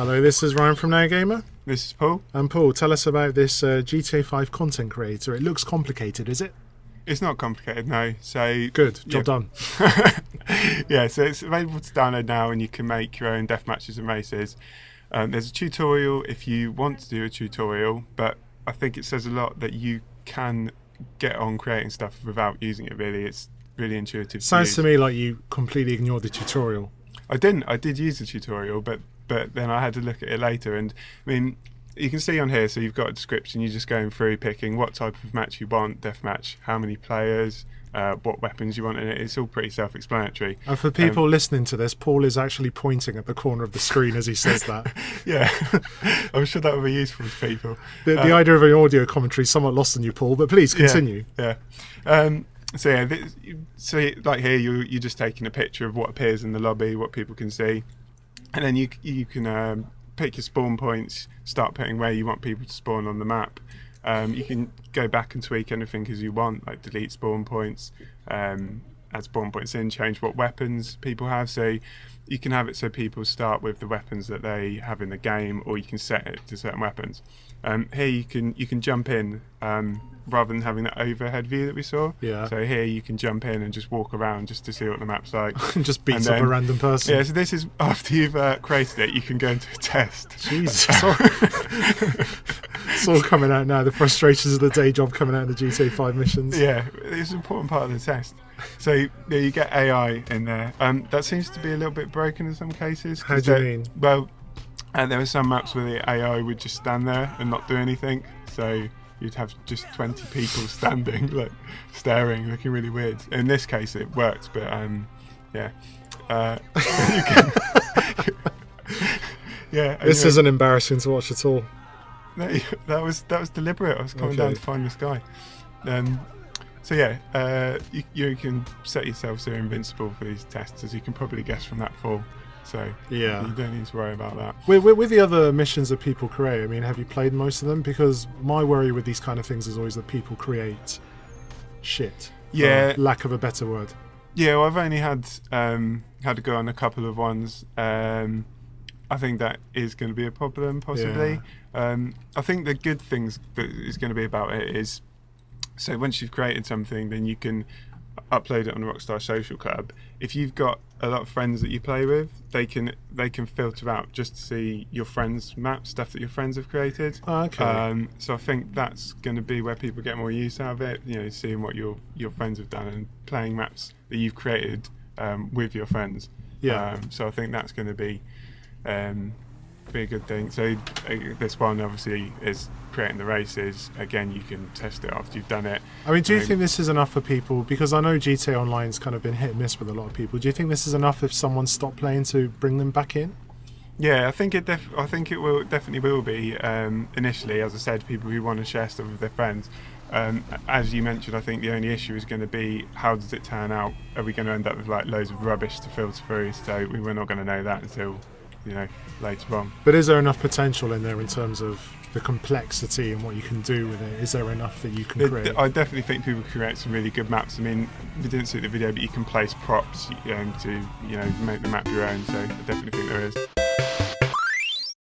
Hello, this is Ryan from NoGamer. This is Paul. And Paul, tell us about this GTA 5 content creator. It looks complicated, is it? It's not complicated, no. So Good, job done. Yeah, so it's available to download now, and you can make your own death matches and races. There's a tutorial if you want to do a tutorial, but I think it says a lot that you can get on creating stuff without using it. Really, it's really intuitive. Sounds to me like you completely ignored the tutorial. I didn't. I did use the tutorial, but then I had to look at it later, and I mean, you can see on here, so you've got a description. You're just going through picking what type of match you want, death match, how many players, what weapons you want in it. It's all pretty self-explanatory. And for people listening to this, Paul is actually pointing at the corner of the screen as he says that. Yeah, I'm sure that would be useful to people. The idea of an audio commentary is somewhat lost on you, Paul, but please continue. Yeah. So like here, you're just taking a picture of what appears in the lobby, what people can see, and then you can pick your spawn points, start putting where you want people to spawn on the map. You can go back and tweak anything as you want, like delete spawn points, add spawn points in, change what weapons people have. So you can have it so people start with the weapons that they have in the game, or you can set it to certain weapons. Here you can jump in rather than having that overhead view that we saw. Yeah. So here you can jump in and just walk around just to see what the map's like. And just beats up a random person. Yeah, so this is after you've created it, you can go into a test. Jesus. It's all coming out now, the frustrations of the day job coming out in the GTA 5 missions. Yeah, it's an important part of the test. So yeah, you get AI in there. That seems to be a little bit broken in some cases. How do you mean? Well, there were some maps where the AI would just stand there and not do anything. So you'd have just 20 people standing, like staring, looking really weird. In this case, it worked, but yeah. You can, yeah. This isn't embarrassing to watch at all. No, that was deliberate. I was coming down to find this guy. So yeah, you can set yourself so you're invincible for these tests, as you can probably guess from that fall. So yeah, you don't need to worry about that. With the other missions that people create, I mean, have you played most of them? Because my worry with these kind of things is always that people create shit. Yeah, for lack of a better word. Yeah, well, I've only had to go on a couple of ones. I think that is going to be a problem, possibly. Yeah. I think the good things that is going to be about it is, so once you've created something, then you can upload it on Rockstar Social Club. If you've got a lot of friends that you play with, they can filter out just to see your friends' maps, stuff that your friends have created. Oh, okay. So I think that's going to be where people get more use out of it. You know, seeing what your friends have done and playing maps that you've created with your friends. Yeah. So I think that's going to be a good thing. So this one obviously is creating the races. Again, you can test it after you've done it. I mean, do you think this is enough for people? Because I know GTA Online's kind of been hit and miss with a lot of people. Do you think this is enough if someone stopped playing to bring them back in? Yeah, I think it definitely will be initially. As I said, people who want to share stuff with their friends. As you mentioned, I think the only issue is going to be, how does it turn out? Are we going to end up with like loads of rubbish to filter through? So we're not going to know that until later on. But is there enough potential in there in terms of the complexity and what you can do with it? Is there enough that you can create? I definitely think people create some really good maps. I mean, we didn't see the video, but you can place props to make the map your own. So I definitely think there is.